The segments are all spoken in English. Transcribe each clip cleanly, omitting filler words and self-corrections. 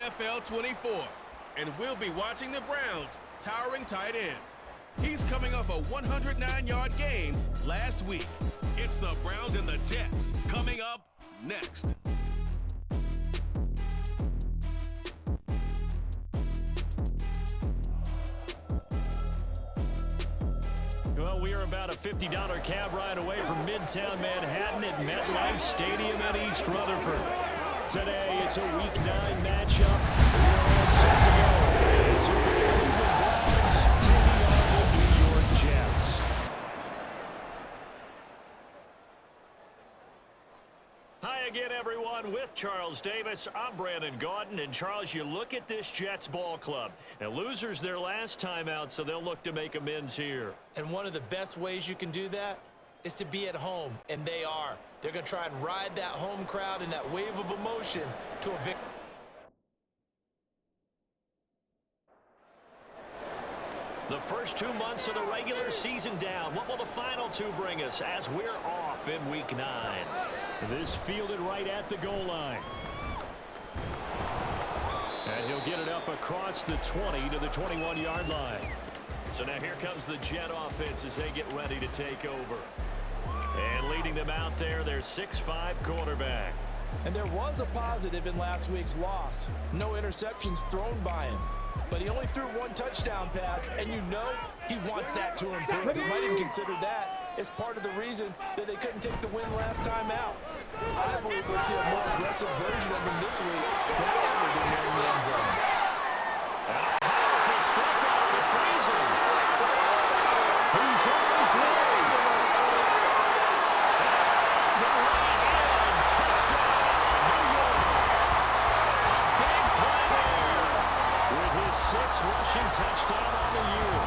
NFL 24, and we'll be watching the Browns' towering tight end. He's coming off a 109-yard game last week. It's the Browns and the Jets coming up next. Well, we are about a $50 cab ride away from Midtown Manhattan at MetLife Stadium in East Rutherford. Today, it's a Week 9 matchup. We're all set to go. It's the Cleveland Browns taking on the New York Jets. Hi again, everyone. With Charles Davis, I'm Brandon Gaudin. And, Charles, you look at this Jets ball club. Now, losers their last time out, so they'll look to make amends here. And one of the best ways you can do that is to be at home, and they are. They're going to try and ride that home crowd and that wave of emotion to a victory. The first 2 months of the regular season down. What will the final two bring us as we're off in Week 9? This fielded right at the goal line. And he'll get it up across the 20 to the 21-yard line. So now here comes the Jet offense as they get ready to take over. And leading them out there, their 6'5" quarterback. And there was a positive in last week's loss. No interceptions thrown by him. But he only threw one touchdown pass, and you know he wants that to improve. He might even consider that as part of the reason that they couldn't take the win last time out. I believe we'll see a more aggressive version of him this week than ever did here in the end zone. Powerful stuff out of the freezer. He's on his way. Rushing touchdown on the year.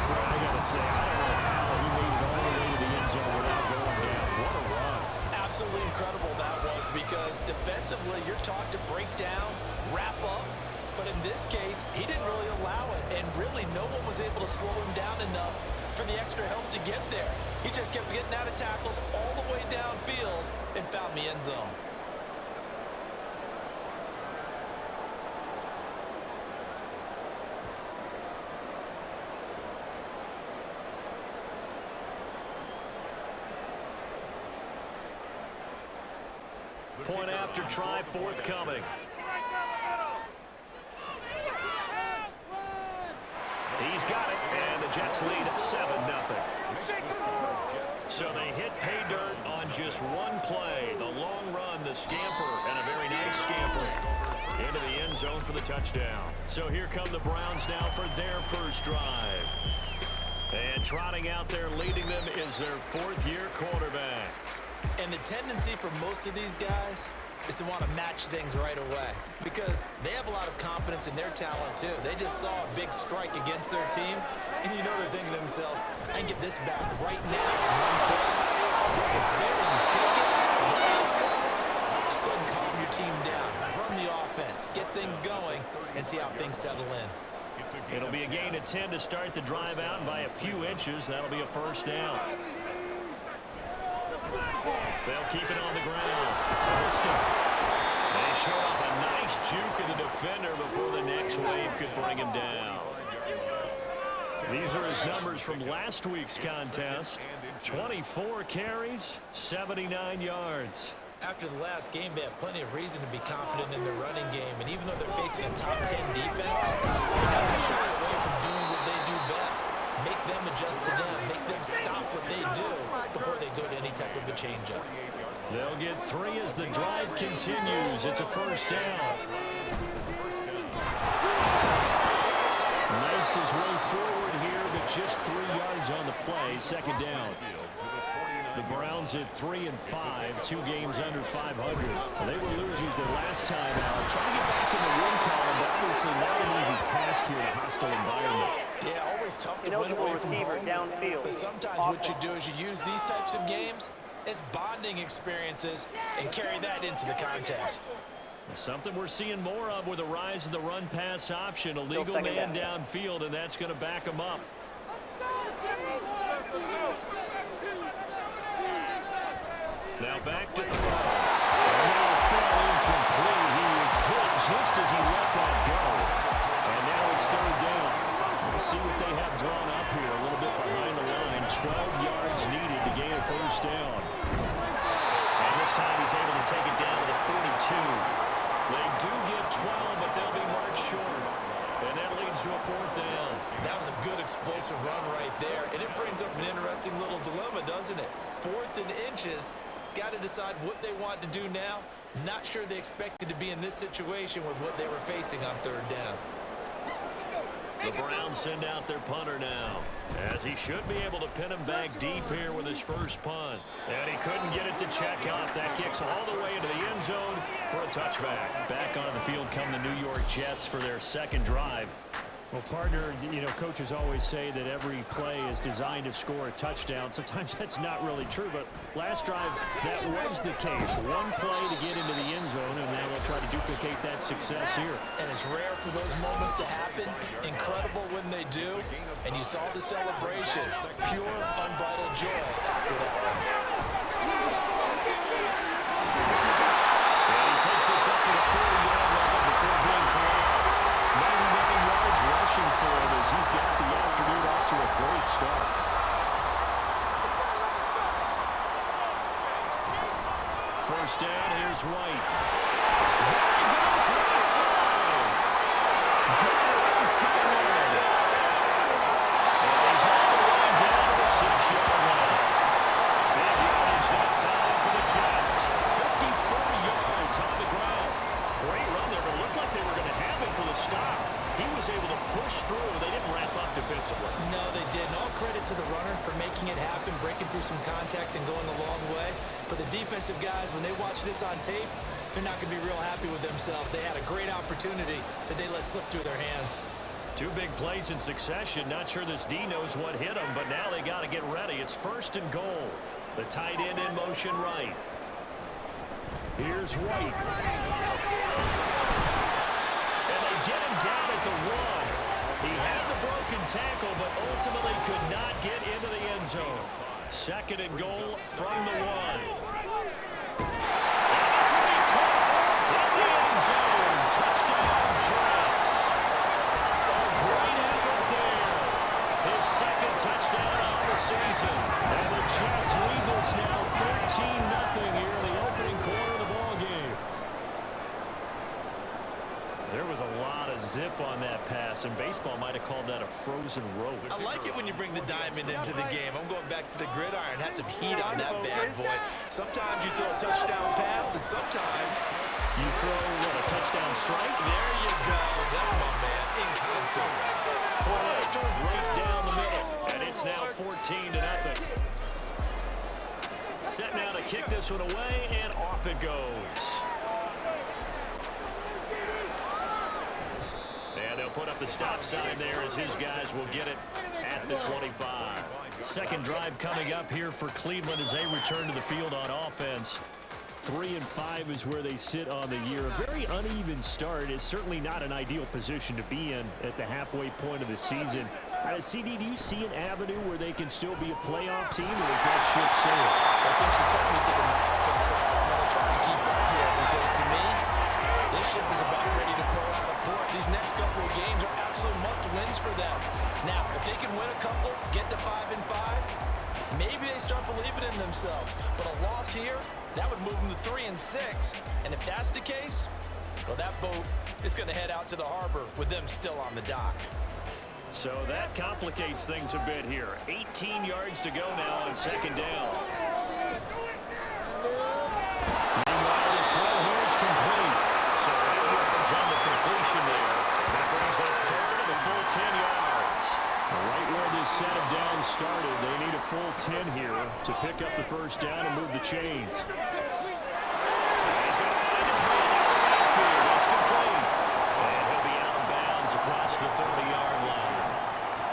Well, I got to say, I don't know how he made it all the way to the end zone without going down. What a run. Absolutely incredible that was, because defensively you're taught to break down, wrap up, but in this case, he didn't really allow it, and really no one was able to slow him down enough for the extra help to get there. He just kept getting out of tackles all the way downfield and found the end zone. Point after try forthcoming. He's got it, and the Jets lead at 7-0. So they hit pay dirt on just one play. The long run, the scamper, and a very nice scamper into the end zone for the touchdown. So here come the Browns now for their first drive. And trotting out there leading them is their fourth-year quarterback. And the tendency for most of these guys is to want to match things right away, because they have a lot of confidence in their talent too. They just saw a big strike against their team, and you know they're thinking to themselves, I can get this back right now in one play. It's there, you take it. Just go ahead and calm your team down. Run the offense, get things going, and see how things settle in. It'll be a gain of 10 to start the drive out, and by a few inches, that'll be a first down. They'll keep it on the ground. They show off a nice juke of the defender before the next wave could bring him down. These are his numbers from last week's contest. 24 carries, 79 yards. After the last game, they have plenty of reason to be confident in their running game. And even though they're facing a top 10 defense, they're not going to shy away from doing what they do best. Make them adjust to them. Make them stop what they do before they go to any type of a changeup. They'll get 3 as the drive continues. It's a first down. Knifes his way forward here, but just 3 yards on the play. Second down. The Browns at 3-5, 2 games under 500. Well, they were losers their last time out. Trying to get back in the win column, but obviously not an easy task here in a hostile environment. Yeah, always tough to win away from home. Downfield. But sometimes what you do is you use these types of games as bonding experiences and carry that into the contest. Something we're seeing more of with the rise of the run-pass option. A legal man downfield, and that's going to back him up. Now back to throw. Another throw incomplete. He was hit just as he left 12, but they'll be marked short. And that leads to a 4th down. That was a good explosive run right there. And it brings up an interesting little dilemma, doesn't it? 4th and inches. Got to decide what they want to do now. Not sure they expected to be in this situation with what they were facing on 3rd down. The Browns send out their punter now, as he should be able to pin him back deep here with his first punt. And he couldn't get it to check out. That kicks all the way into the end zone for a touchback. Back on the field come the New York Jets for their second drive. Well, partner, coaches always say that every play is designed to score a touchdown. Sometimes that's not really true, but last drive, that was the case. One play to get into the end zone, and now they'll try to duplicate that success here. And it's rare for those moments to happen. Incredible when they do. And you saw the celebration. Pure, unbridled joy after that. And he takes us up to the 40-yard line before being cleared. 99 yards rushing for him as he's got the afternoon off to a great start. First down, here's White. There he goes, right side. Down the right sideline. And he's all the way down to the 6-yard line. Big yardage that time for the Jets. 54 yards on the ground. Great run there, but it looked like they were going to have him for the stop. He was able to push through. They didn't wrap up defensively. No, they didn't. All credit to the runner for making it happen, breaking through some contact and going a long way. But the defensive guys, when they watch this on tape, they're not going to be real happy with themselves. They had a great opportunity that they let slip through their hands. 2 big plays in succession. Not sure this D knows what hit him, but now they got to get ready. It's 1st and goal. The tight end in motion right. Here's White. And they get him down at the 1. He had the broken tackle, but ultimately could not get into the end zone. 2nd and goal from the 1. And this will be caught in the end zone. Touchdown, Jets. A great effort there. His 2nd touchdown on the season. And the Jets lead this now 13-0 here in the opening quarter of the ball game. There was a lot of zip on that pass, and baseball might have called that a frozen rope. I like it when you bring the diamond into the game. I'm going back to the gridiron. Had some heat on that bad boy. Sometimes you throw a touchdown pass, and sometimes you throw, a touchdown strike? There you go. That's my man, in concert. Point after, right down the middle, and it's now 14-0. Set now to kick this one away, and off it goes. And they'll put up the stop sign there as his guys will get it at the 25. Second drive coming up here for Cleveland as they return to the field on offense. 3-5 is where they sit on the year. A very uneven start is certainly not an ideal position to be in at the halfway point of the season. CD, do you see an avenue where they can still be a playoff team, or is that ship sailed? Well, since you told me to the offense side, I'm going to try and keep up here because to me, this ship is about ready to pull out of port. These next couple of games are absolute must-wins for them. Now, if they can win a couple, get to 5-5, maybe they start believing in themselves. But a loss here, that would move them to 3-6. And if that's the case, well, that boat is going to head out to the harbor with them still on the dock. So that complicates things a bit here. 18 yards to go now on 2nd down. Meanwhile, the throw here is complete. So 8 yards on the completion there. That brings that 3rd to the full 10 yards. Right where this set of downs started, they need a full 10 here to pick up the first down and move the chains. He's going to find his man out of the backfield. It's complete. And he'll be out of bounds across the 30-yard line.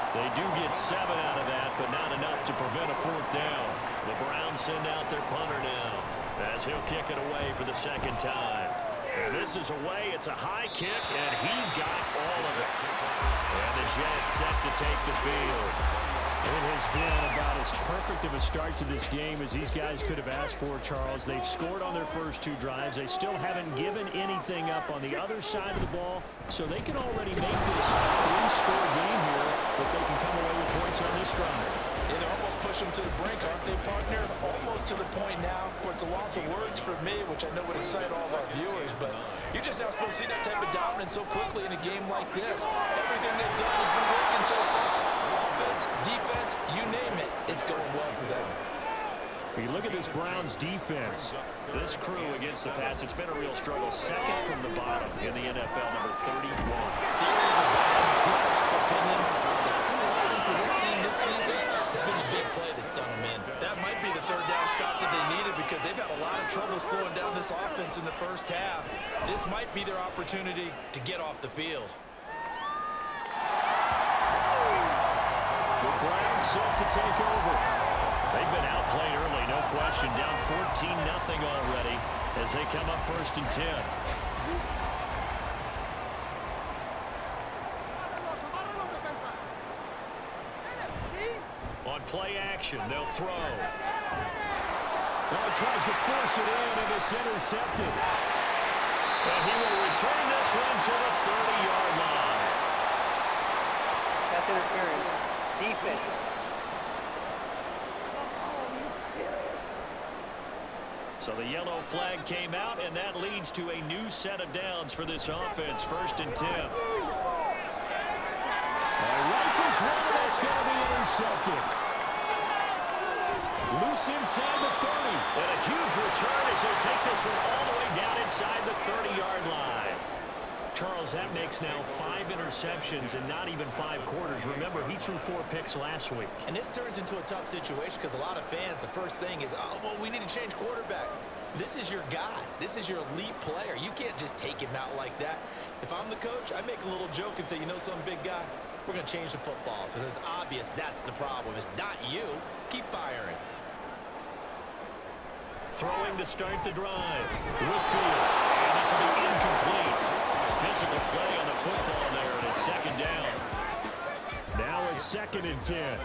They do get 7 out of that, but not enough to prevent a 4th down. The Browns send out their punter now as he'll kick it away for the 2nd time. And this is away. It's a high kick, and he got all of it. And the Jets set to take the field. It has been about as perfect of a start to this game as these guys could have asked for, Charles. They've scored on their first 2 drives. They still haven't given anything up on the other side of the ball, so they can already make this a 3-score game here if they can come away with points on this drive. Yeah, they're almost push them to the brink, aren't they, partner? Almost to the point now where it's a loss of words for me, which I know would excite all of our viewers, but you're just now supposed to see that type of dominance so quickly in a game like this. Everything they've done has been working so far. Offense, defense, you name it, it's going well for them. When you look at this Browns defense, this crew against the pass, it's been a real struggle. Second from the bottom in the NFL, number 31. Theories abound. People have opinions. The too often for this team this season has been the big play that's done them in. That might be the third down stop that they needed because they've had a lot of trouble slowing down this offense in the first half. This might be their opportunity to get off the field. the Browns set to take over. They've been outplayed early, no question. Down 14-0 already as they come up 1st and 10. On play action, they'll throw. Well, he tries to force it in, and it's intercepted. And he will return this one to the 30-yard line. That's interference. Defense. So the yellow flag came out, and that leads to a new set of downs for this offense. 1st and 10. Rifles one, and that's going to be intercepted. Loose inside the 30. And a huge return as they take this one all the way down inside the 30-yard line. Charles, that makes now 5 interceptions in not even 5 quarters. Remember, he threw 4 picks last week. And this turns into a tough situation because a lot of fans, the first thing is, oh, well, we need to change quarterbacks. This is your guy. This is your elite player. You can't just take him out like that. If I'm the coach, I make a little joke and say, you know something, big guy? We're going to change the football. So it's obvious that's the problem. It's not you. Keep firing. Throwing to start the drive. Whitfield. And this will be incomplete. Physical play on the football there, and it's 2nd down. Now it's 2nd and 10.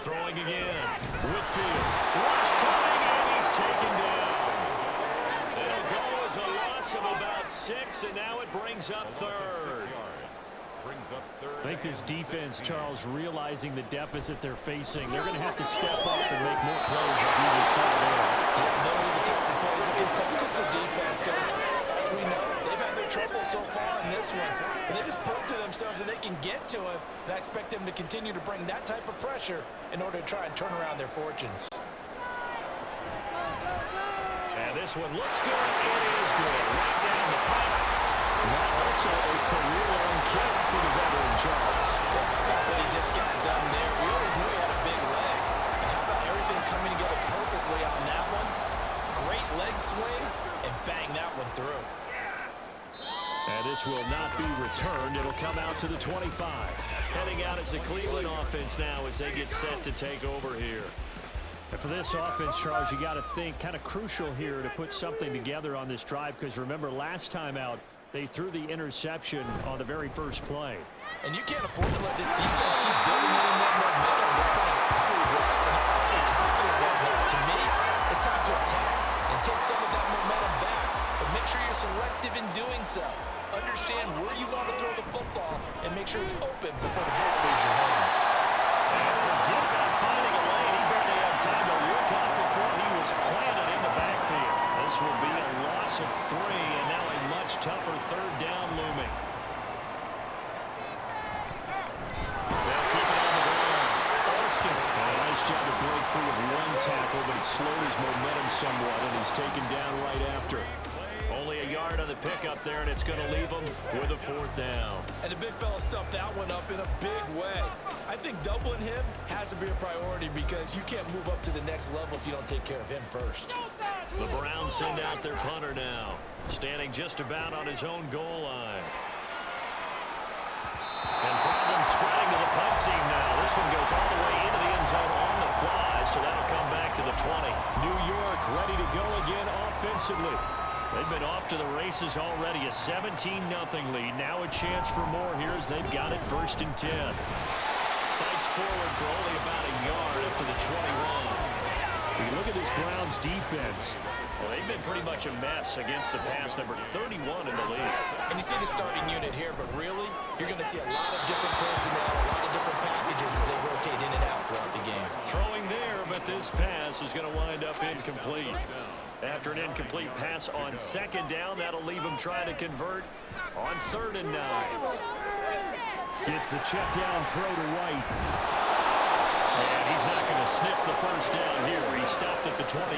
Throwing again. Whitfield. Rush coming, and he's taken down. It'll go as a loss of about 6, and now it brings up 3rd. I think this defense, Charles, realizing the deficit they're facing, they're going to have to step up and make more plays like we just saw there. Yeah, they'll need to take the plays that can focus their defense because, as we know, they've had their trouble so far in this one. And they just proved to themselves that they can get to it, and I expect them to continue to bring that type of pressure in order to try and turn around their fortunes. And this one looks good. It is good. Right down the pipe. Now also a career-long kick for the veteran Charles. What he just got done there, we always knew he had a big leg. And how about everything coming together perfectly on that one? Great leg swing, and bang that one through. And this will not be returned. It'll come out to the 25. Heading out as the Cleveland offense now as they get set to take over here. And for this offense, Charles, you got to think kind of crucial here to put something together on this drive because remember last time out, they threw the interception on the very first play. And you can't afford to let this defense keep building in that momentum. They're playing awfully well and awfully confident right now. To me, it's time to attack and take some of that momentum back. But make sure you're selective in doing so. Understand where you want to throw the football and make sure it's open before the ball leaves your hands. And forget about finding a lane. He barely had time to look up before he was planted in the backfield. This will be a loss of 3, and now a much tougher 3rd down looming. They'll keep it on the ground. Austin. And a nice job to break free of one tackle, but it slowed his momentum somewhat, and he's taken down right after. Only a yard on the pickup there, and it's going to leave him with a 4th down. And the big fella stuffed that one up in a big way. I think doubling him has to be a priority because you can't move up to the next level if you don't take care of him first. The Browns send out their punter now, standing just about on his own goal line. And problems spreading to the punt team now. This one goes all the way into the end zone on the fly, so that'll come back to the 20. New York ready to go again offensively. They've been off to the races already. A 17-0 lead. Now a chance for more here as they've got it 1st and 10. Fights forward for only about a yard up to the 21. When you look at this Browns defense, Well, they've been pretty much a mess against the pass, number 31 in the league. And you see the starting unit here, but really, you're going to see a lot of different personnel, a lot of different packages as they rotate in and out throughout the game. Throwing there, but this pass is going to wind up incomplete. After an incomplete pass on second down, that'll leave him trying to convert on 3rd and 9. Gets the check down throw to White. And he's not going to sniff the first down here. He stopped at the 25.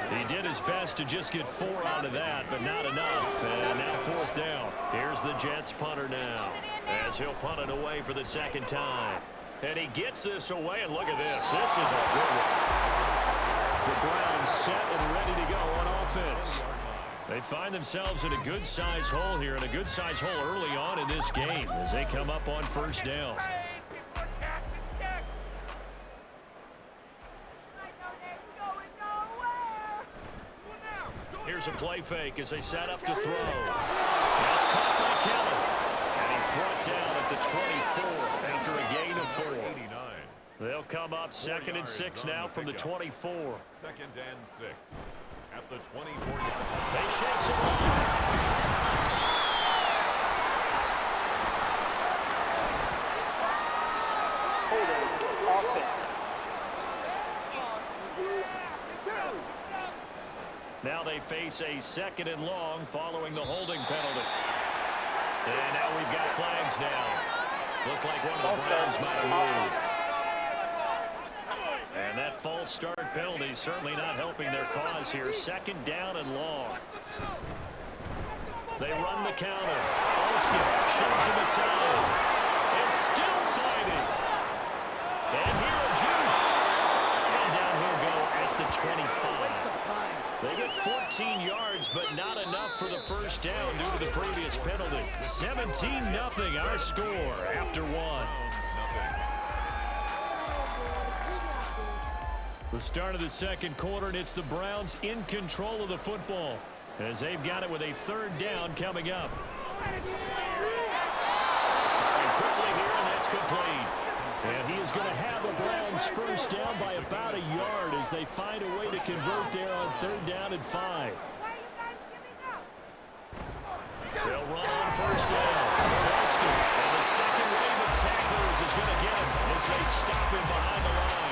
He did his best to just get 4 out of that, but not enough. And now 4th down. Here's the Jets punter now, as he'll punt it away for the 2nd time. And he gets this away, and look at this. This is a good one. The Browns set and ready to go on offense. They find themselves in a good-sized hole here, and a good-sized hole early on in this game as they come up on 1st down. Here's a play fake as they set up to throw. That's caught by Kelly. And he's brought down at the 24 after a gain of 4. They'll come up 2nd and 6 now from the 24. 2nd and 6 at the 24-yard line. They shakes it off. Holding, offense. Now they face a 2nd and long following the holding penalty. And now we've got flags now. Looked like one of the Browns might have moved. And that false start penalty certainly not helping their cause here. 2nd down and long. They run the counter. Alston shoves him aside. And still fighting. And here a juke. And down he'll go at the 25. They get 14 yards, but not enough for the first down due to the previous penalty. 17-0 our score after 1. The start of the 2nd quarter, and it's the Browns in control of the football as they've got it with a 3rd down coming up. And quickly here, and that's complete. And he is going to have the Browns first down by about a yard as they find a way to convert there on 3rd down and 5. They'll run on first down. Austin, and the second wave of tacklers is going to get him as they stop him behind the line.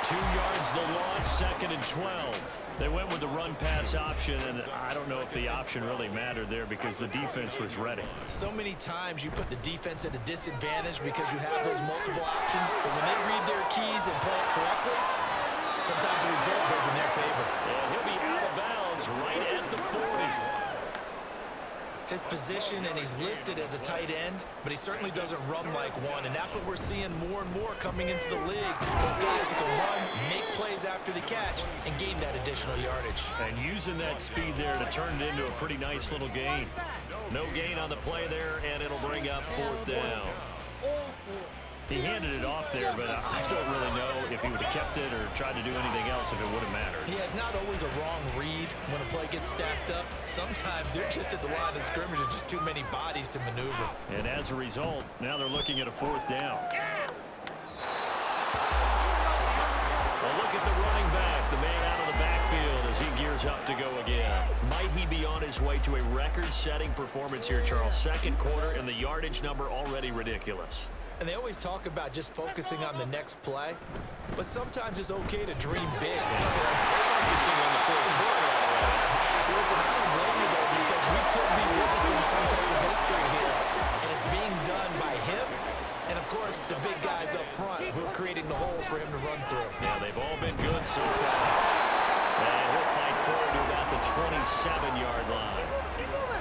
2 yards the loss, 2nd and 12. They went with the run-pass option, and I don't know if the option really mattered there because the defense was ready. So many times you put the defense at a disadvantage because you have those multiple options, but when they read their keys and play it correctly, sometimes the result goes in their favor. And he'll be out of bounds right at the 40. His position, and he's listed as a tight end, but he certainly doesn't run like one, and that's what we're seeing more and more coming into the league. Those guys who can run, make plays after the catch, and gain that additional yardage. And using that speed there to turn it into a pretty nice little gain. No gain on the play there, and it'll bring up 4th down. He handed it off there, but I don't really know if he would have kept it or tried to do anything else if it would have mattered. He has not always a wrong read when a play gets stacked up. Sometimes they're just at the line of scrimmage with just too many bodies to maneuver. And as a result, now they're looking at a 4th down. Well, look at the running back, the man out of the backfield as he gears up to go again. Might he be on his way to a record-setting performance here, Charles? 2nd quarter, and the yardage number already ridiculous. And they always talk about just focusing on the next play, but sometimes it's okay to dream big because they're focusing on the 4th quarter already. Listen, I don't blame you, though, because we could be witnessing some type of history here, and it's being done by him and, of course, the big guys up front who are creating the holes for him to run through. Yeah, they've all been good so far. And he'll fight forward to about the 27-yard line.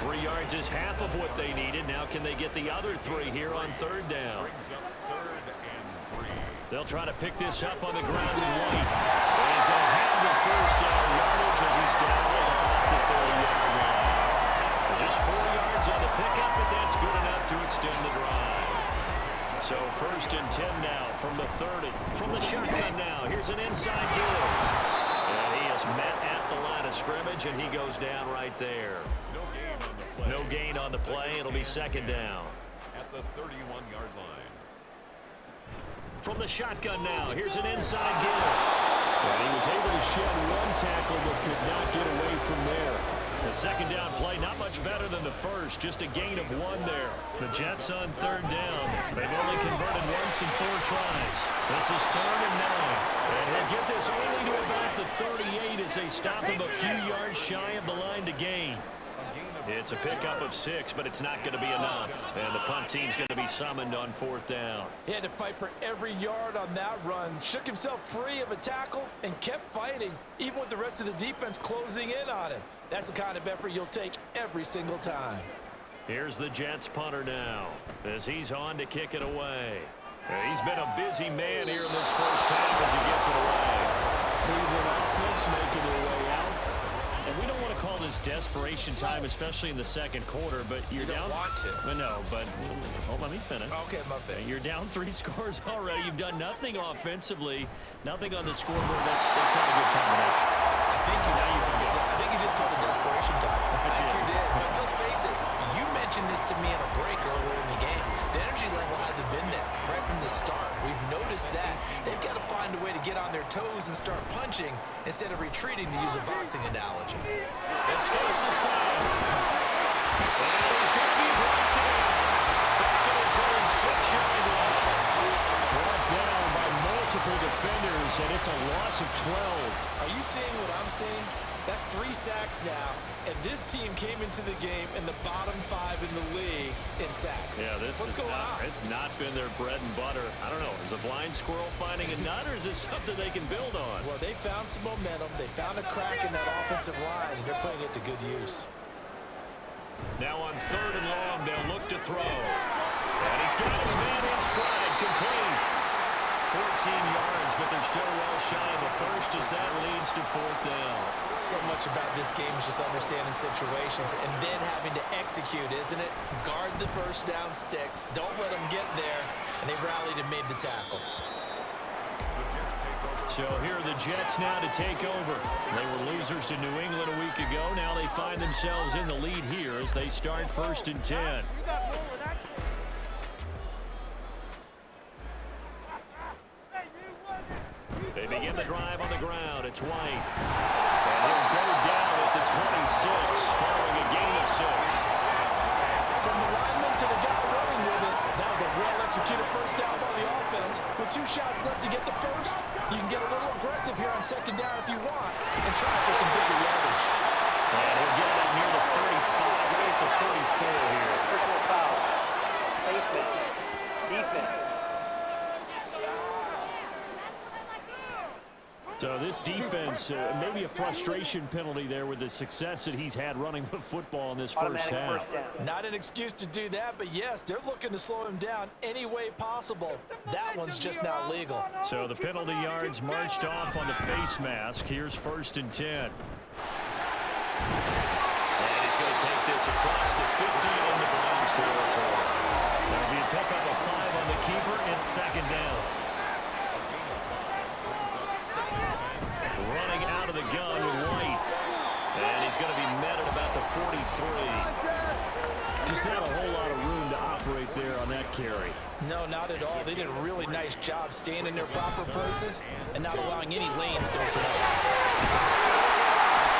3 yards is half of what they needed. Now can they get the other 3 here on 3rd down? They'll try to pick this up on the ground with White. And he's going to have the first down yardage as he's down at about the 4-yard line. Just 4 yards on the pickup, but that's good enough to extend the drive. So 1st and 10 now from the 30. From the shotgun now, here's an inside give. And he is met at the line of scrimmage, and he goes down right there. No gain on the play. It'll be 2nd down. At the 31-yard line. From the shotgun now, here's an inside give. And he was able to shed one tackle but could not get away from there. The second down play, not much better than the first, just a gain of 1 there. The Jets on third down. They've only converted once in 4 tries. This is 3rd and 9. And he'll get this only to about the 38 as they stop him a few yards shy of the line to gain. It's a pickup of 6, but it's not going to be enough. And the punt team's going to be summoned on 4th down. He had to fight for every yard on that run. Shook himself free of a tackle and kept fighting, even with the rest of the defense closing in on him. That's the kind of effort you'll take every single time. Here's the Jets punter now as he's on to kick it away. He's been a busy man here in this first half as he gets it away. Cleveland offense making their way out. And we don't want to call this desperation time, especially in the second quarter, but you're down. You don't want to. No, but let me finish. Okay, my bad. You're down 3 scores already. You've done nothing offensively, nothing on the scoreboard. That's not a good combination. I think you just called it desperation time. I think you did. But let's face it, you mentioned this to me in a break earlier in the game. The energy level hasn't been there right from the start. We've noticed that. They've got to find a way to get on their toes and start punching instead of retreating, to use a boxing analogy. This goes to side. And he's going to be brought down. Back in his own 6-yard line. Brought down by multiple defenders, and it's a loss of 12. Are you seeing what I'm seeing? That's 3 sacks now, and this team came into the game in the bottom 5 in the league in sacks. Yeah, What's going on? It's not been their bread and butter. I don't know. Is a blind squirrel finding a nut, or is this something they can build on? Well, they found some momentum. They found a crack in that offensive line, and they're putting it to good use. Now on 3rd and long, they'll look to throw. And he's got his man in stride, complete. 14 yards, but they're still well shy of the first as that leads to 4th down. So much about this game is just understanding situations and then having to execute, isn't it? Guard the first down sticks. Don't let them get there. And they rallied and made the tackle. So here are the Jets now to take over. They were losers to New England a week ago. Now they find themselves in the lead here as they start 1st and 10. They begin the drive on the ground. It's White. And he'll go down at the 26 following a gain of 6. From the lineman to the guy running with it, that was a well-executed first down by the offense. With 2 shots left to get the first, you can get a little aggressive here on 2nd down if you want and try for some bigger yardage. And he'll get it near the 35, right at the 34 here. Personal foul. Safety. Defense. So this defense, maybe a frustration penalty there with the success that he's had running the football in this first half. Not an excuse to do that, but yes, they're looking to slow him down any way possible. That one's just not legal. So the penalty yards marched off on the face mask. Here's 1st and 10. And he's going to take this across the 50 in the Browns territory. That'll be a pickup of 5 on the keeper and 2nd down. Running out of the gun with White. And he's going to be met at about the 43. Just not a whole lot of room to operate there on that carry. No, not at all. They did a really nice job staying in their proper places and not allowing any lanes to open up.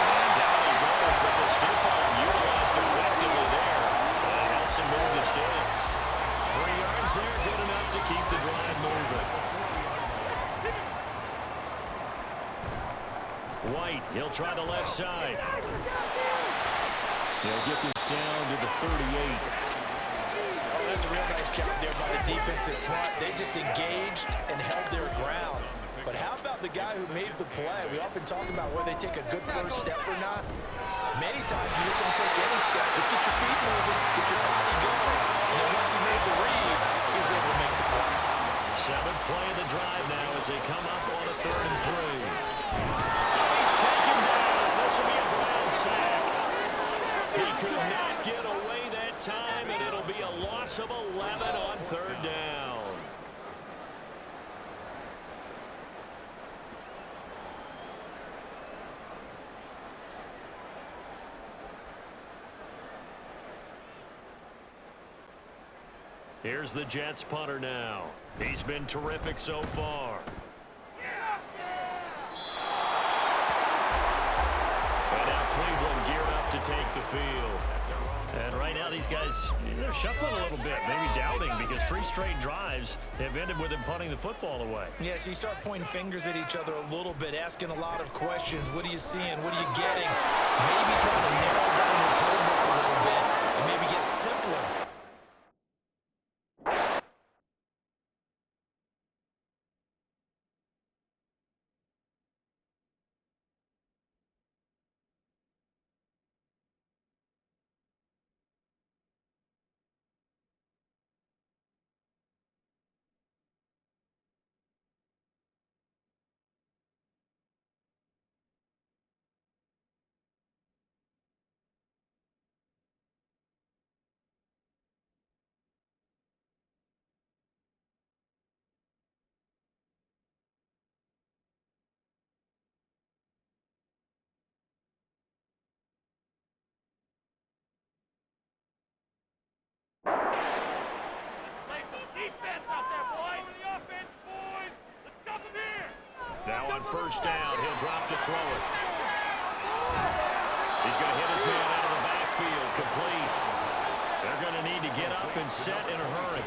And down he goes with the stiff arm utilized effectively there. And helps him move the sticks. 3 yards there, good enough to keep the drive moving. White, he'll try the left side. He'll get this down to the 38. Oh, that's a real nice job there by the defensive front. They just engaged and held their ground. But how about the guy who made the play? We often talk about whether they take a good first step or not. Many times you just don't take any step. Just get your feet moving, get your body going. And then once he made the read, he was able to make the play. 7th play of the drive now as they come up on a 3rd and 3. He's taken down. This will be a Brown sack. He could not get away that time, and it'll be a loss of 11 on 3rd down. Here's the Jets punter now. He's been terrific so far. take the field. And right now these guys, they're shuffling a little bit, maybe doubting, because 3 straight drives have ended with them punting the football away. Yeah, so you start pointing fingers at each other a little bit, asking a lot of questions. What are you seeing? What are you getting? Maybe trying to narrow down your playbook a little bit and maybe get simpler. Now on first down, he'll drop to throw it. He's going to hit his man out of the backfield, complete. They're going to need to get up and set in a hurry.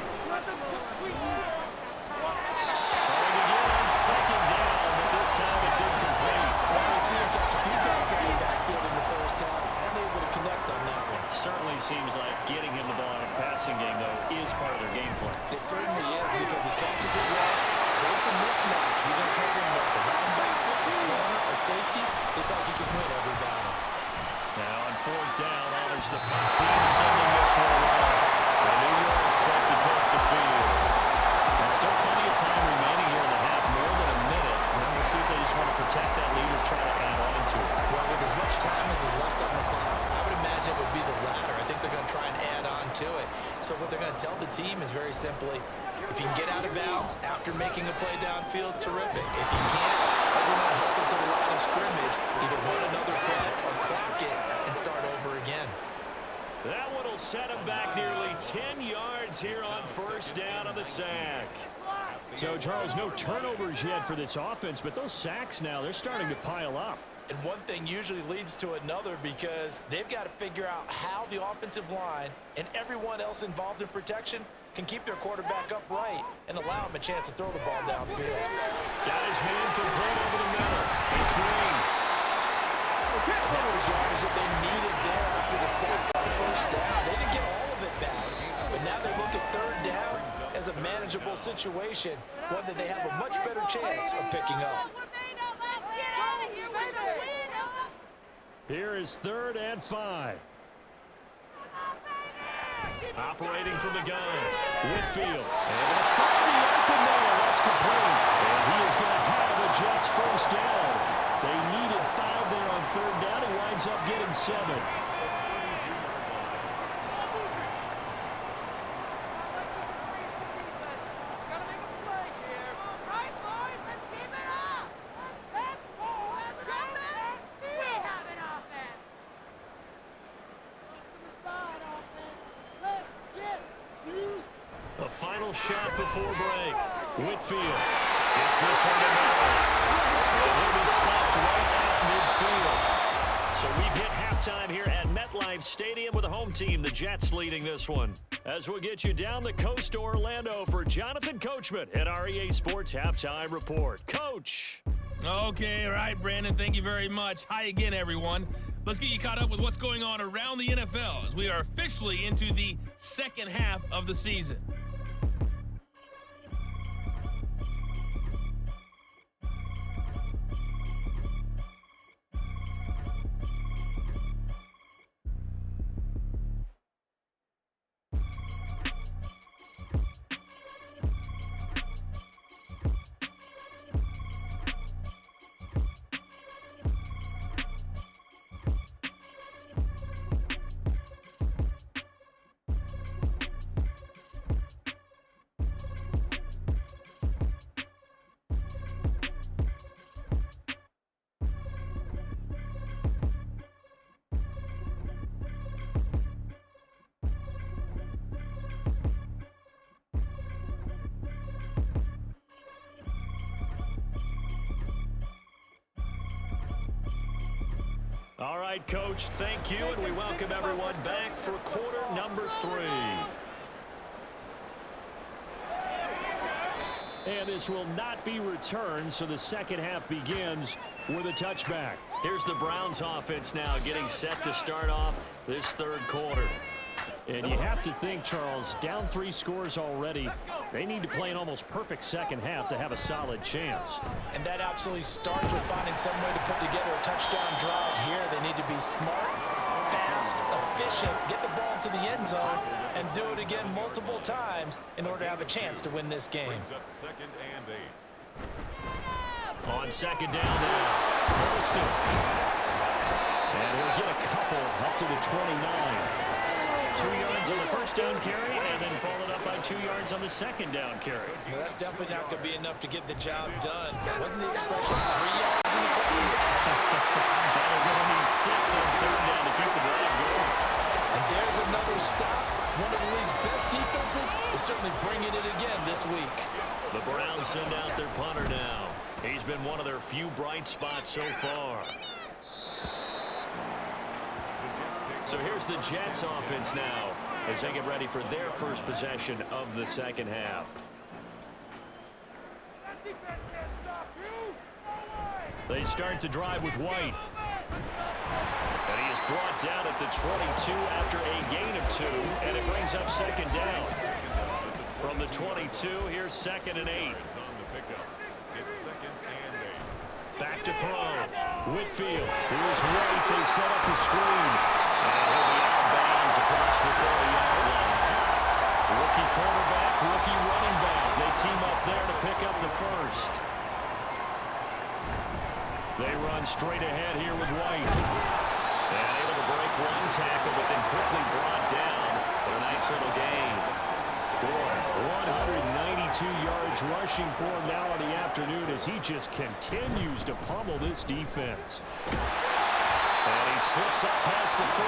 Throwing again on second down, but this time it's incomplete. Well, they see him catch a few passes out of the backfield in the first half, unable to connect on that one. Certainly seems like getting him the ball in a passing game, though, is part of their game plan. It certainly is, because he catches it well, creates a mismatch. You're going to cover him with a linebacker, a corner, a safety. They thought he could win every battle. Now on fourth down, there's the punt team sending this one away. And New York set to take the field. And still plenty of time remaining here in the half, more than a minute. And we'll see if they just want to protect that lead or try to add on to it. Well, with as much time as is left on the clock, I would imagine it would be the latter. I think they're going to try and add on to it. So what they're going to tell the team is very simply, if you can get out of bounds after making a play downfield, terrific. If you can't, everyone hustle to the line of scrimmage, either run another play or clock it and start over again. That one will set him back nearly 10 yards here on first down on the sack. So, Charles, no turnovers yet for this offense, but those sacks now, they're starting to pile up. And one thing usually leads to another, because they've got to figure out how the offensive line and everyone else involved in protection can keep their quarterback upright and allow him a chance to throw the ball downfield. Got his man complete over the middle. It's Green. That was yardage that they needed there after the sack on first down. They didn't get all of it back, but now they look at third down as a manageable situation, one that they have a much better chance of picking up. Here is 3rd and 5. Operating from the gun. Whitfield. And a 40 open there. That's complete. And he is going to have the Jets first down. They needed 5 there on 3rd down. He winds up getting 7. A final shot before break. Whitfield gets this one to Morris. And he'll be stopped right at midfield. So we've hit halftime here at MetLife Stadium with the home team, the Jets, leading this one. As we'll get you down the coast to Orlando for Jonathan Coachman at our EA Sports Halftime Report. Coach. Okay, all right, Brandon, thank you very much. Hi again, everyone. Let's get you caught up with what's going on around the NFL as we are officially into the second half of the season. right, Coach. Thank you, and we welcome everyone back for quarter number 3. And this will not be returned, so the second half begins with a touchback. Here's the Browns offense now getting set to start off this third quarter. And you have to think, Charles, down 3 scores already. They need to play an almost perfect second half to have a solid chance. And that absolutely starts with finding some way to put together a touchdown drive here. They need to be smart, fast, efficient, get the ball to the end zone, and do it again multiple times in order to have a chance to win this game. Brings up 2nd and 8. On second down now, Holston. And we'll get a couple up to the 29. 2 yards on the first down carry, and then followed up by 2 yards on the second down carry. Well, that's definitely not going to be enough to get the job done. Wasn't the expression 3 yards in the clock? They're going to need 6 on third down to keep the drive going. And there's another stop. One of the league's best defenses is certainly bringing it again this week. The Browns send out their punter now. He's been one of their few bright spots so far. So here's the Jets offense now as they get ready for their first possession of the second half. They start the drive with White. And he is brought down at the 22 after a gain of 2, and it brings up second down. From the 22, here's 2nd and 8. It's 2nd and 8. Back to throw. Whitfield. Here's White. They set up the screen. And he'll be out of bounds across the 30-yard line. Rookie quarterback, rookie running back. They team up there to pick up the first. They run straight ahead here with White. And able to break one tackle, but then quickly brought down for a nice little gain. 192 yards rushing for him now in the afternoon as he just continues to pummel this defense. And he slips up past the 45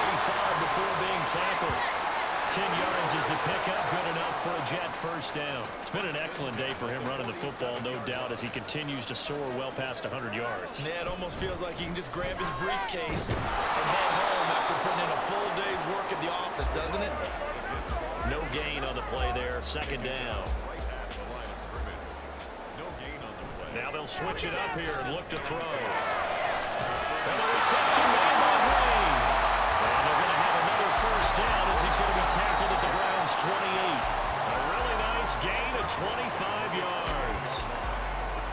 before being tackled. 10 yards is the pickup, good enough for a Jet first down. It's been an excellent day for him running the football, no doubt, as he continues to soar well past 100 yards. Yeah, it almost feels like he can just grab his briefcase and head home after putting in a full day's work at the office, doesn't it? No gain on the play there, second down. Now they'll switch it up here and look to throw. And a reception made by Gray. And they're going to have another first down as he's going to be tackled at the Browns' 28. A really nice gain of 25 yards.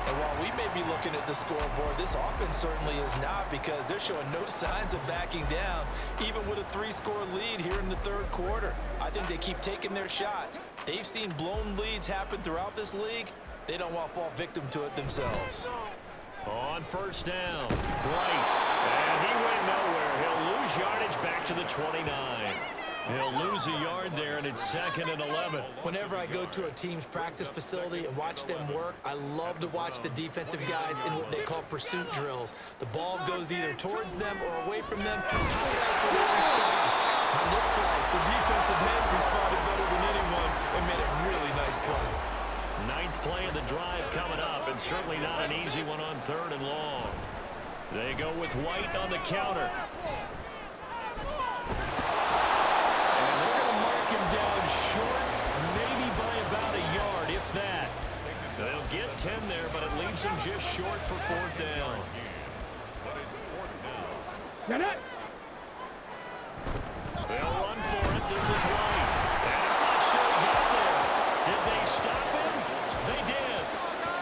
And while we may be looking at the scoreboard, this offense certainly is not, because they're showing no signs of backing down, even with a 3-score lead here in the third quarter. I think they keep taking their shots. They've seen blown leads happen throughout this league. They don't want to fall victim to it themselves. On first down, Bright, and he went nowhere. He'll lose yardage back to the 29. He'll lose a yard there, and it's 2nd and 11. Whenever I go to a team's practice facility and watch them work, I love to watch the defensive guys in what they call pursuit drills. The ball goes either towards them or away from them. How fast will they respond? On this play, the defensive end responded better than anyone and made a really nice play. 9th play of the drive coming up, and certainly not an easy one on 3rd and long. They go with White on the counter. And they're going to mark him down short, maybe by about a yard, if that. They'll get 10 there, but it leaves him just short for 4th down. They'll run for it. This is White. And I'm not sure he got there. Did they stop him? They did.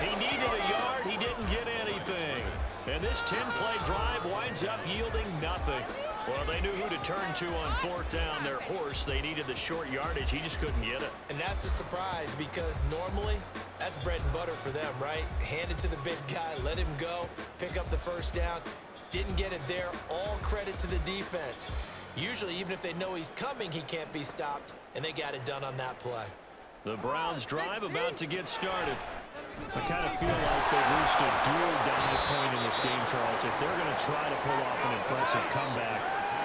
He needed a yard. He didn't get anything. And this 10-play drive winds up yielding nothing. Well, they knew who to turn to on 4th down. Their horse, they needed the short yardage. He just couldn't get it. And that's a surprise, because normally that's bread and butter for them, right? Hand it to the big guy, let him go, pick up the first down. Didn't get it there. All credit to the defense. Usually, even if they know he's coming, he can't be stopped, and they got it done on that play. The Browns drive about to get started. I kind of feel like they've reached a do-or-die point in this game, Charles. If they're going to try to pull off an impressive comeback,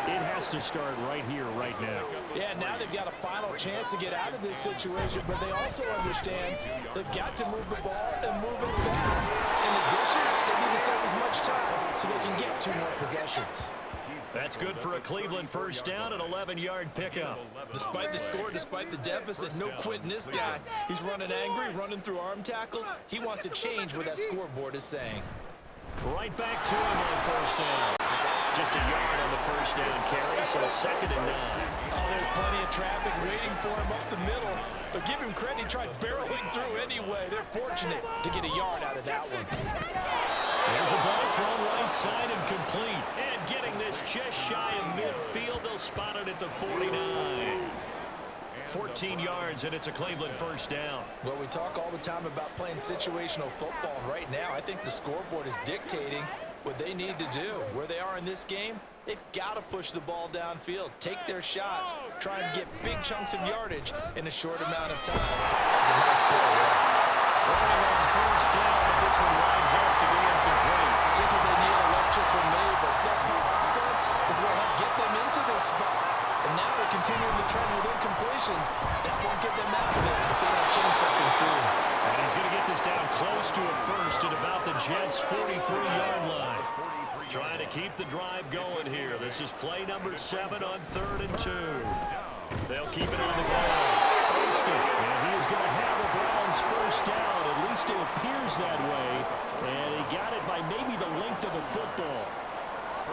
it has to start right here, right now. Yeah, now they've got a final chance to get out of this situation, but they also understand they've got to move the ball and move it fast. In addition, they need to save as much time so they can get 2 more possessions. That's good for a Cleveland first down, an 11-yard pickup. Despite the score, despite the deficit, no quitting this guy. He's running angry, running through arm tackles. He wants to change what that scoreboard is saying. Right back to him on first down. Just a yard on the first down carry, so it's 2nd and 9. Oh, there's plenty of traffic waiting for him up the middle. But give him credit, he tried barreling through anyway. They're fortunate to get a yard out of that one. There's a ball thrown right side and complete. And getting this just shy of midfield, they'll spot it at the 49. 14 yards, and it's a Cleveland first down. Well, we talk all the time about playing situational football, and right now I think the scoreboard is dictating what they need to do. Where they are in this game, they've got to push the ball downfield, take their shots, try and get big chunks of yardage in a short amount of time. That's a nice play there. Throwing on first down, but this one lines up to be incomplete. Just what they need electric from me, but some defense is what helped get them into this spot. And now they're continuing the trend with incompletions. That won't get them out of it, but they gotta change something soon. And he's going to get this down close to a first at about the Jets' 43-yard line. Trying to keep the drive going here. This is play number 7 on 3rd and 2. They'll keep it on the ground. Austin, and he is going to have the Browns first down. At least it appears that way. And he got it by maybe the length of a football.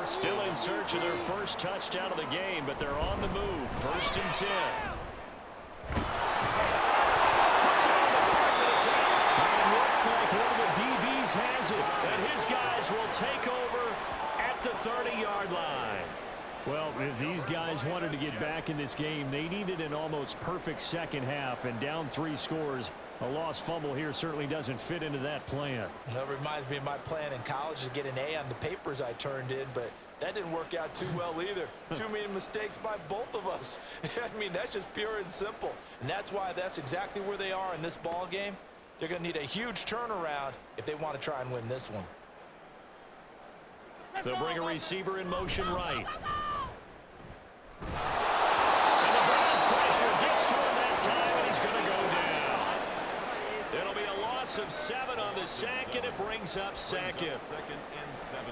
Still in search of their first touchdown of the game, but they're on the move. 1st and 10. Puts it on the carpet. It's out. And it looks like one of the DBs has it. And his guys will take over at the 30-yard line. Well, if these guys wanted to get back in this game, they needed an almost perfect second half, and down 3 scores. A lost fumble here certainly doesn't fit into that plan. That reminds me of my plan in college to get an A on the papers I turned in, but that didn't work out too well either. Too many mistakes by both of us. I mean, that's just pure and simple. And that's why that's exactly where they are in this ball game. They're going to need a huge turnaround if they want to try and win this one. They'll bring a receiver in motion right. And the Browns pressure gets to him that time, and he's going to go down. It'll be a loss of 7 on the sack, and it brings up 2nd. 2nd and 17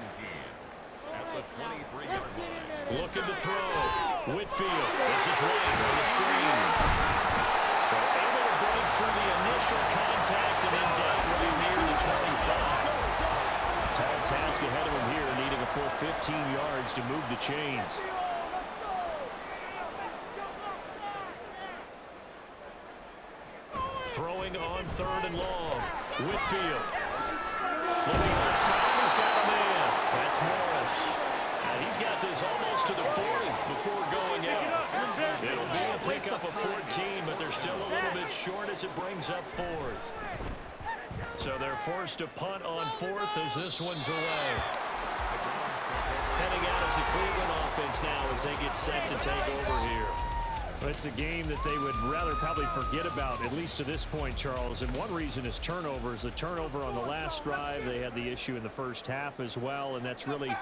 at the 23-yard line. Looking to throw. Whitfield. This is right on the screen. So able to break through the initial contact and then down right near the 25. Tall task ahead of him here, needing a full 15 yards to move the chains. Throwing on 3rd and long. Whitfield. Looking outside, he's got a man. That's Morris. And he's got this almost to the 40 before going out. It'll be a pickup of 14, but they're still a little bit short as it brings up 4th. So they're forced to punt on 4th as this one's away. Heading out as the Cleveland offense now as they get set to take over here. It's a game that they would rather probably forget about, at least to this point, Charles. And one reason is turnovers. The turnover on the last drive, they had the issue in the first half as well, and that's really,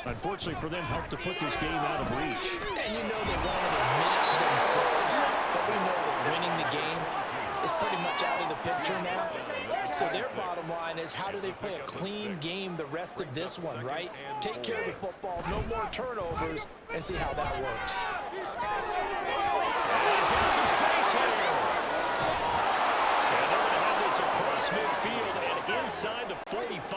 unfortunately for them, helped to put this game out of reach. And you know they wanted to admit it to themselves, but we know that winning the game is pretty much out of the picture now. So their bottom line is, how do they play a clean game the rest of this one, right? Take care of the football, no more turnovers, and see how that works. He's got some space here. And they're going to have this across midfield and inside the 45.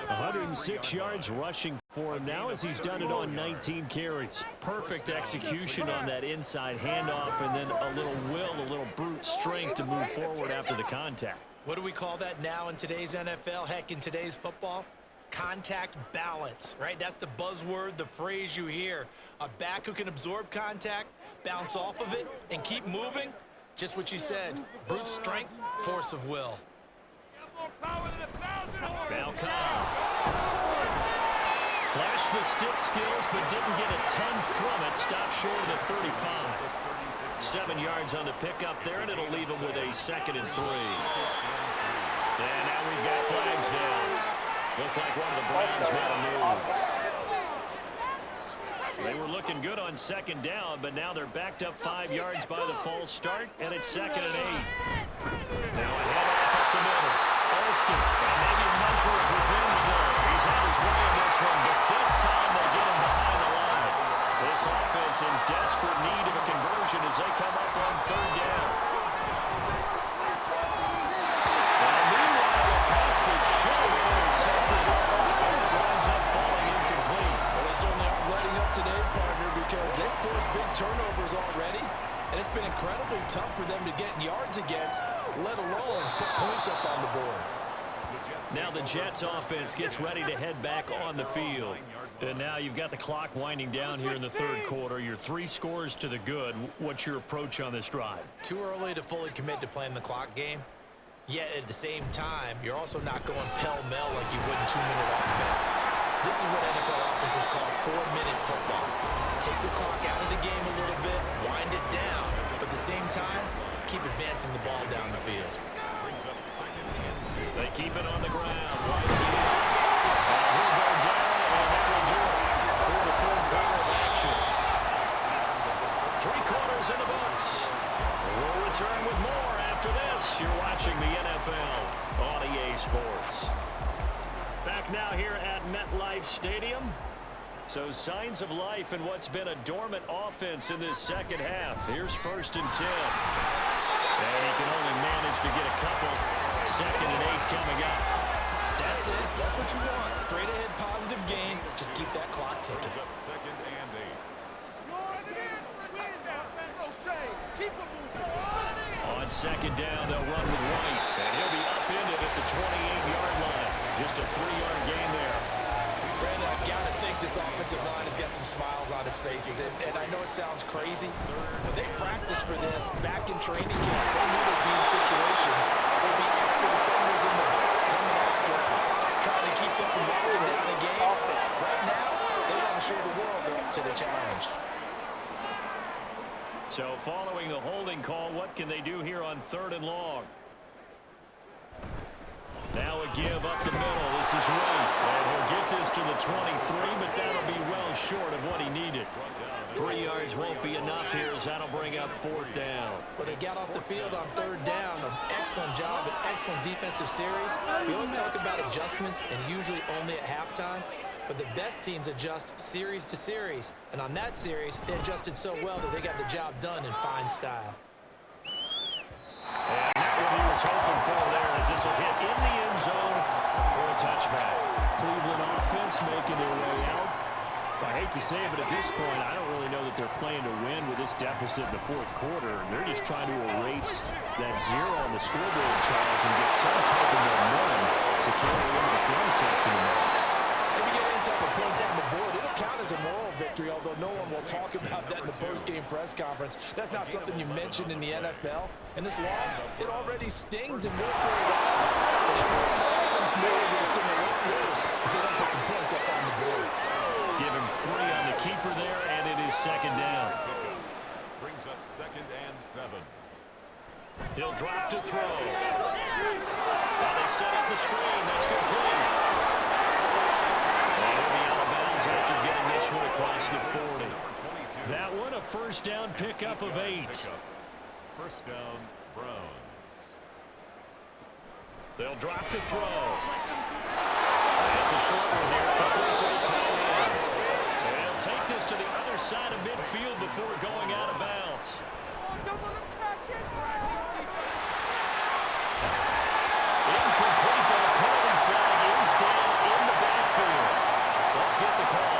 106 yards rushing for him now as he's done it on 19 carries. Perfect execution on that inside handoff, and then a little will, a little brute strength to move forward after the contact. What do we call that now in today's NFL? Heck, in today's football? Contact balance, right? That's the buzzword, the phrase you hear. A back who can absorb contact, bounce off of it, and keep moving. Just what you said, brute strength, force of will. Now Kyle. Flashed the stick skills, but didn't get a ton from it. Stopped short of the 35. 7 yards on the pickup there, and it'll leave him with a 2nd and 3. And now we've got flags down. Looked like one of the Browns made a move. They were looking good on 2nd down, but now they're backed up 5 yards by the false start, and it's 2nd and 8. Now a handoff up the middle. Austin, and maybe a measure of revenge there. He's had his way in this one, but this time they get him behind the line. Jets offense in desperate need of a conversion as they come up on third down. And meanwhile, a pass that should have been intercepted winds up falling incomplete. Well, they certainly aren't letting up today, partner, because they've forced big turnovers already, and it's been incredibly tough for them to get yards against, let alone put points up on the board. Now the Jets offense gets ready to head back on the field. And now you've got the clock winding down here in the third quarter. You're 3 scores to the good. What's your approach on this drive? Too early to fully commit to playing the clock game. Yet at the same time, you're also not going pell-mell like you would in 2-minute offense. This is what NFL offenses call 4-minute football. Take the clock out of the game a little bit, wind it down, but at the same time, keep advancing the ball down the field. They keep it on the ground. Right in. He'll go down, and that will do it for the third quarter of action. 3 quarters in the books. We'll return with more after this. You're watching the NFL on EA Sports. Back now here at MetLife Stadium. So signs of life in what's been a dormant offense in this second half. Here's 1st and 10. And he can only manage to get a couple. 2nd and 8 coming up. That's it. That's what you want. Straight ahead positive gain. Just keep that clock ticking. Second and 8. On 2nd down, they'll run with White. And he'll be upended at the 28-yard line. Just a 3-yard gain there. Brandon, I've got to think this offensive line has got some smiles on its faces. And I know it sounds crazy, but they practiced for this back in training camp. They knew there'd be in situations. There'd be extra defenders in the box coming after, trying to keep them from knocking down a game. Right now, they want to show the world they're up to the challenge. So following the holding call, what can they do here on 3rd and long? Now a give up the middle. This is White. And he'll get this to the 23, but that'll be well short of what he needed. 3 yards won't be enough here as that'll bring up 4th down. But they got off the field on 3rd down. An excellent job, an excellent defensive series. We always talk about adjustments and usually only at halftime. But the best teams adjust series to series. And on that series, they adjusted so well that they got the job done in fine style. And that's what he was hoping for there as this will hit in the end zone for a touchback. Cleveland offense making their way out. I hate to say it, but at this point, I don't really know that they're playing to win with this deficit in the 4th quarter. They're just trying to erase that 0 on the scoreboard, Charles, and get some type of momentum to carry into the film section. Maybe get any type of points on the board. It'll count as a moral victory, although no one will talk about that in the post-game press conference. That's not something you mentioned in the NFL. And this loss, it already stings and will for a while. But everyone in the offense knows that it's going to look worse if they don't put some points up on the board. Give him 3 on the keeper there, and it is 2nd down. Brings up 2nd and 7. He'll drop to throw. Now they set up the screen. That's complete. And he'll be out of bounds after getting this one across the 40. That one a 1st down pickup of 8. 1st down, Browns. They'll drop to throw. That's a short one here. Complete to the tight end. They'll take this to the other side of midfield before going out of bounds. Incomplete, but a penalty flag is down in the backfield. Let's get the call.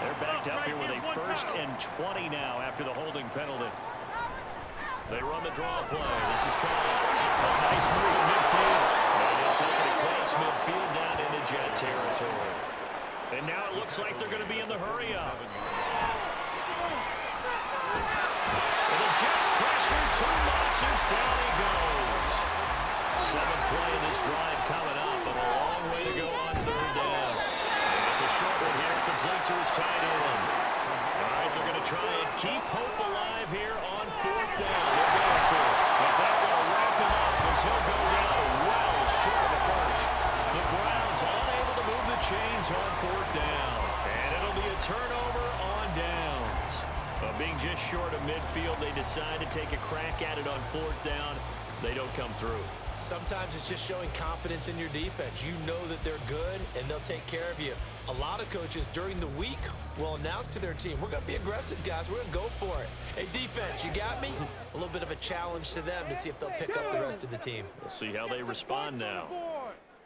They're backed up here with a 1st and 20 now after the holding penalty. They run the draw play. This is called a nice move in midfield. And he'll take it across midfield down into Jet territory. And now it looks like they're going to be in the hurry-up. And the Jets pressure too much as down he goes. 7th play of this drive coming up, but a long way to go on 3rd down. And it's a short one here, complete to his tight end. All right, they're going to try and keep hope alive here on 4th down. They're going for it. But they're going to wrap him up as he'll go down well short of the 1st. The Browns unable to move the chains on 4th down. And it'll be a turnover on downs. Being just short of midfield, they decide to take a crack at it on 4th down. They don't come through. Sometimes it's just showing confidence in your defense. You know that they're good, and they'll take care of you. A lot of coaches during the week will announce to their team, we're going to be aggressive, guys. We're going to go for it. Hey, defense, you got me? A little bit of a challenge to them to see if they'll pick up the rest of the team. We'll see how they respond now.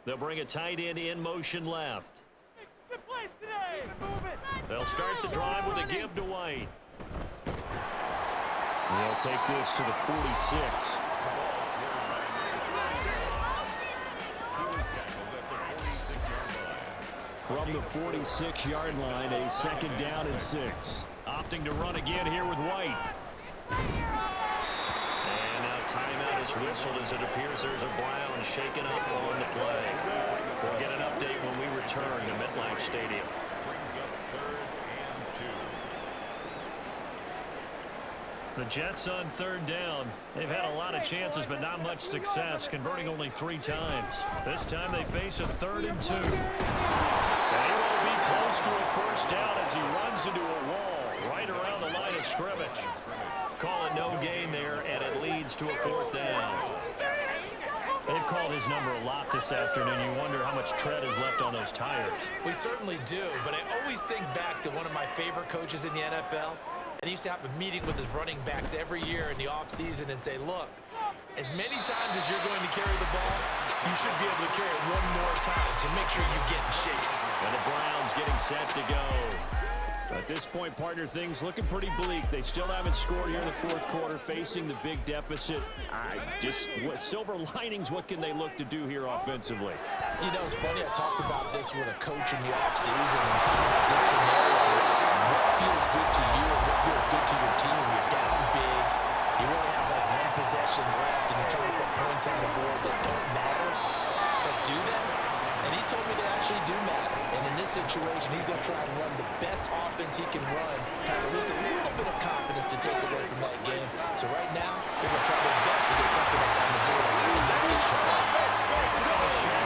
They'll bring a tight end in motion left. They'll start the drive with a give to White. They'll take this to the 46. From the 46-yard line, a 2nd down and 6. Opting to run again here with White. And now timeout is whistled as it appears there's a Brown shaken up on the play. We'll get an update when we return to MetLife Stadium. The Jets on 3rd down. They've had a lot of chances, but not much success, converting only 3 times. This time they face a 3rd and 2. And he will be close to a 1st down as he runs into a wall right around the line of scrimmage. Call it no gain there, and it leads to a 4th down. They've called his number a lot this afternoon. You wonder how much tread is left on those tires. We certainly do, but I always think back to one of my favorite coaches in the NFL. And he used to have a meeting with his running backs every year in the offseason and say, look, as many times as you're going to carry the ball, you should be able to carry it one more time to make sure you get in shape. And the Browns getting set to go. At this point, partner, things looking pretty bleak. They still haven't scored here in the 4th quarter, facing the big deficit. Silver linings, what can they look to do here offensively? You know, it's funny, I talked about this with a coach in the offseason and kind of this scenario. What feels good to you and what feels good to your team? You're down big. You really have like 1 possession left, and you're trying to put points on the board that don't matter. But do that? And he told me they actually do matter. And in this situation, he's going to try and run the best offense he can run, have at least a little bit of confidence to take away from that game. So right now, they're going to try their best to get something up on the board and really make this show up.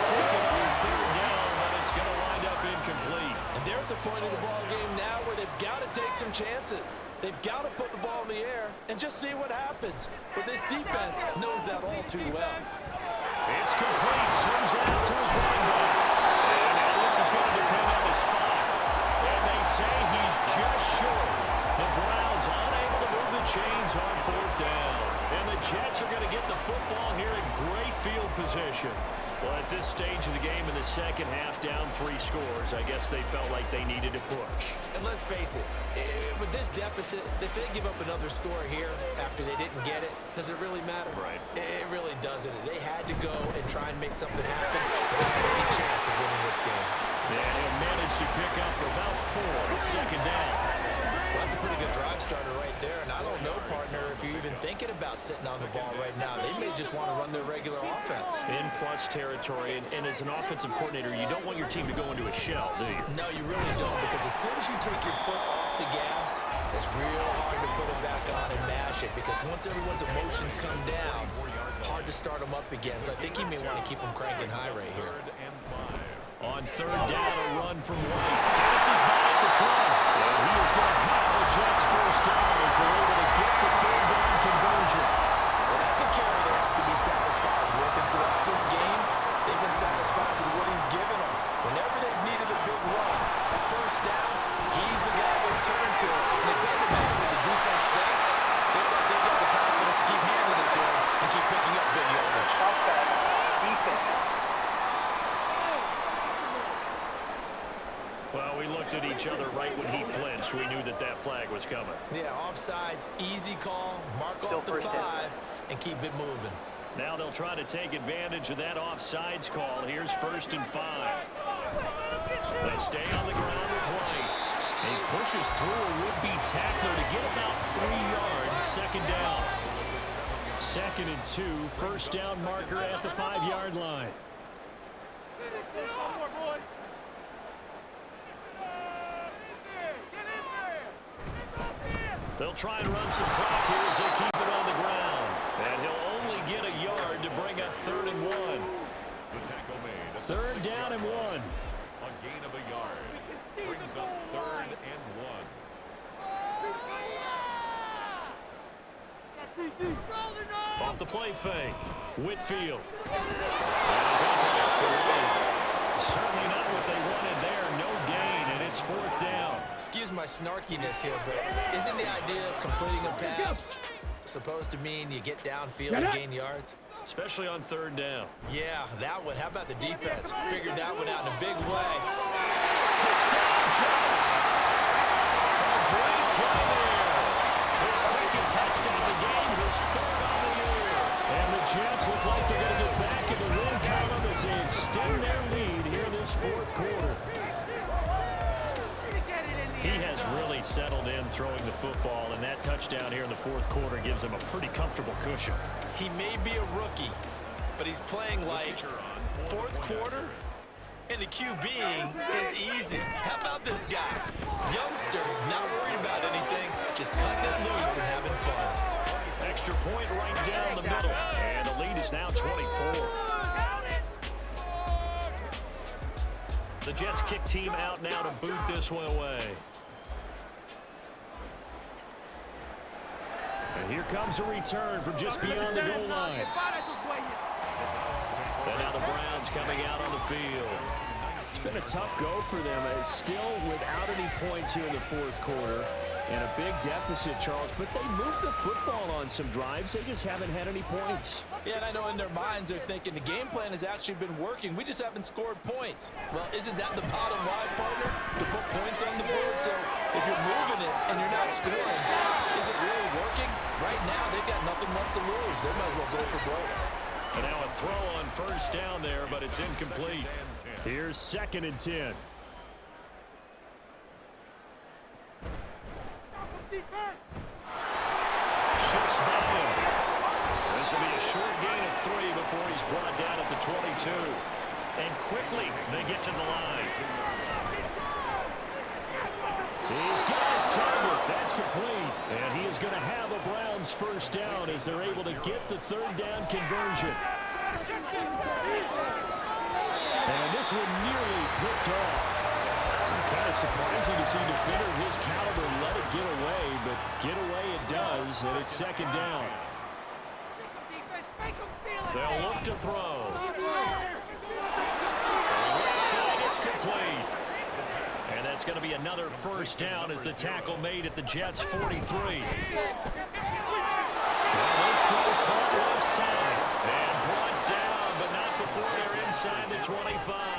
Taken on 3rd down, but it's going to wind up incomplete. And they're at the point of the ball game now where they've got to take some chances. They've got to put the ball in the air and just see what happens. But this defense knows that all too well. It's complete. Swings it out to his running back. And now this is going to depend on the spot. And they say he's just short. The Browns unable to move the chains on 4th down. And the Jets are going to get the football here in great field position. Well, at this stage of the game in the 2nd half, down 3 scores, I guess they felt like they needed to push. And let's face it, with this deficit, if they give up another score here after they didn't get it, does it really matter? Right. It really doesn't. They had to go and try and make something happen if they had any chance of winning this game. And he'll manage to pick up about 4 at 2nd down. Well, that's a pretty good drive starter right there. And I don't know, partner, if you're even thinking about sitting on the ball right now. They may just want to run their regular offense. In plus territory, and as an offensive coordinator, you don't want your team to go into a shell, do you? No, you really don't, because as soon as you take your foot off the gas, it's real hard to put it back on and mash it, because once everyone's emotions come down, hard to start them up again. So I think you may want to keep them cranking high right here. On 3rd down, a run from White. Dances by at the 20. And he is going to have the Jets 1st down as they're able to get the 3rd down conversion. Well, that's a carry they have to be satisfied with. And throughout this game, they've been satisfied with what he's given them. Whenever they've needed a big run, a 1st down, he's the guy they turn to. And it doesn't matter what the defense thinks. They've got the confidence to keep handing it to him and keep picking up good yardage. Defense. Well, we looked at each other right when he flinched. We knew that that flag was coming. Yeah, offsides, easy call, mark off the 5, and keep it moving. Now they'll try to take advantage of that offsides call. Here's 1st and 5. They stay on the ground with White. He pushes through a would-be tackler to get about 3 yards, 2nd down. 2nd and 2, 1st down marker at the 5-yard line. They'll try and run some clock here as they keep it on the ground. And he'll only get a yard to bring up 3rd and 1. The tackle made. 3rd down and 1. A gain of a yard. Brings up 3rd and 1. off the play fake. Whitfield. And a dump off to Wade. Certainly not what they wanted there. No gain, and it's 4th down. Excuse my snarkiness here, but isn't the idea of completing a pass supposed to mean you get downfield and gain yards? Especially on 3rd down. Yeah, that one. How about the defense? Figured that one out in a big way. Touchdown, Jets. A great play there. His 2nd touchdown of the game, his 3rd on the year. And the Jets look like they're going to get back in the win column as they extend their lead here this 4th quarter. He has really settled in throwing the football, and that touchdown here in the 4th quarter gives him a pretty comfortable cushion. He may be a rookie, but he's playing like 4th quarter, and the QBing is easy. How about this guy? Youngster, not worried about anything, just cutting it loose and having fun. Extra point right down the middle, and the lead is now 24. The Jets kick team out now to boot this one away. And here comes a return from just beyond the goal line. And now the Browns coming out on the field. It's been a tough go for them. Still without any points here in the 4th quarter. And a big deficit, Charles. But they moved the football on some drives. They just haven't had any points. Yeah, and I know in their minds they're thinking the game plan has actually been working. We just haven't scored points. Well, isn't that the bottom line, partner? To put points on the board? So if you're moving it and you're not scoring, is it really working? Right now, they've got nothing left to lose. They might as well go for broke. And now a throw on 1st down there, but it's incomplete. Here's 2nd and 10. Shifts by him. This will be a short gain of 3 before he's brought down at the 22. And quickly, they get to the line. He's got his target. That's complete. And he is going to have a Browns 1st down as they're able to get the 3rd down conversion. And this one nearly picked off. Kind of surprising to see a defender of his caliber let it get away, but get away it does, and it's 2nd down. They'll look to throw. Left side, it's complete. And that's going to be another 1st down as the tackle made at the Jets' 43. Well, this throw caught left side and brought down, but not before they're inside the 25.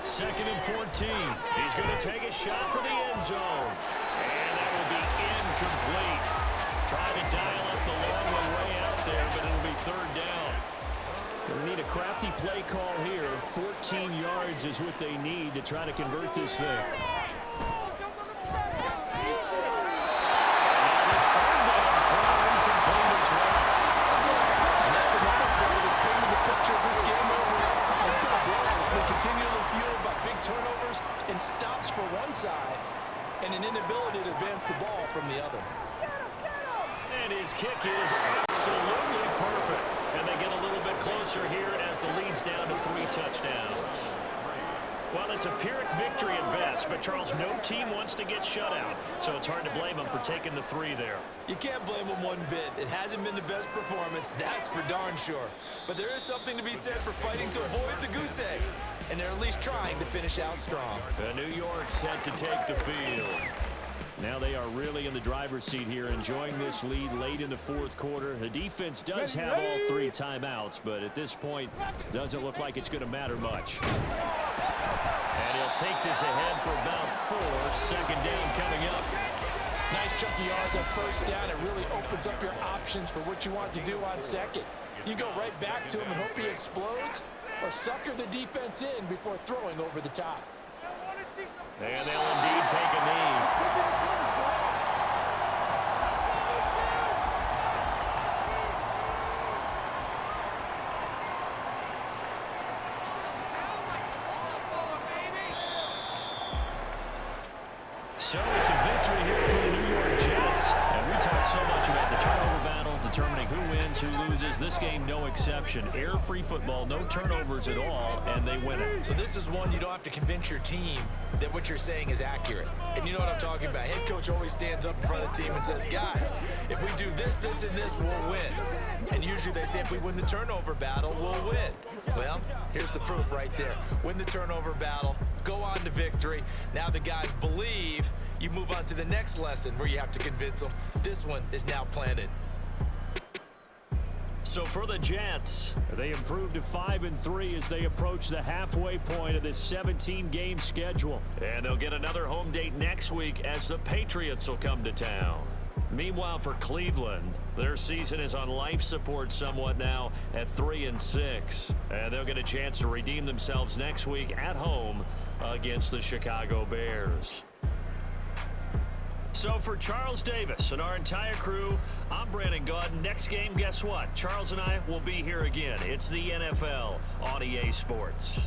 Second and 14. He's going to take a shot for the end zone. And that will be incomplete. Trying to dial up the long way out there, but it'll be 3rd down. They need a crafty play call here. 14 yards is what they need to try to convert this thing. Stops for one side and an inability to advance the ball from the other. And his kick is absolutely perfect. And they get a little bit closer here as the lead's down to 3 touchdowns. Well, it's a Pyrrhic victory at best, but Charles, no team wants to get shut out, so it's hard to blame them for taking the 3 there. You can't blame them one bit. It hasn't been the best performance, that's for darn sure. But there is something to be said for fighting to avoid the goose egg, and they're at least trying to finish out strong. The New York set to take the field. Now they are really in the driver's seat here, enjoying this lead late in the 4th quarter. The defense does have all 3 timeouts, but at this point, doesn't look like it's going to matter much. And he'll take this ahead for about 4. 2nd down coming up. Nice chunky yards on 1st down. It really opens up your options for what you want to do on 2nd. You go right back to him and hope he explodes, or sucker the defense in before throwing over the top. And they'll indeed take a knee. So it's a victory here for the New York Jets. And we talk so much about the turnover battle, determining who wins, who loses. This game, no exception. Air-free football, no turnovers at all, and they win it. So this is one you don't have to convince your team that what you're saying is accurate. And you know what I'm talking about. Head coach always stands up in front of the team and says, guys, if we do this, this, and this, we'll win. And usually they say if we win the turnover battle, we'll win. Well, here's the proof right there. Win the turnover battle, go on to victory. Now the guys believe. You move on to the next lesson where you have to convince them. This one is now planted. So for the Jets, they improved to 5-3 as they approach the halfway point of this 17-game schedule. And they'll get another home date next week as the Patriots will come to town. Meanwhile, for Cleveland, their season is on life support somewhat now at 3-6. And they'll get a chance to redeem themselves next week at home against the Chicago Bears. So for Charles Davis and our entire crew, I'm Brandon Gaudin. Next game, guess what? Charles and I will be here again. It's the NFL on EA Sports.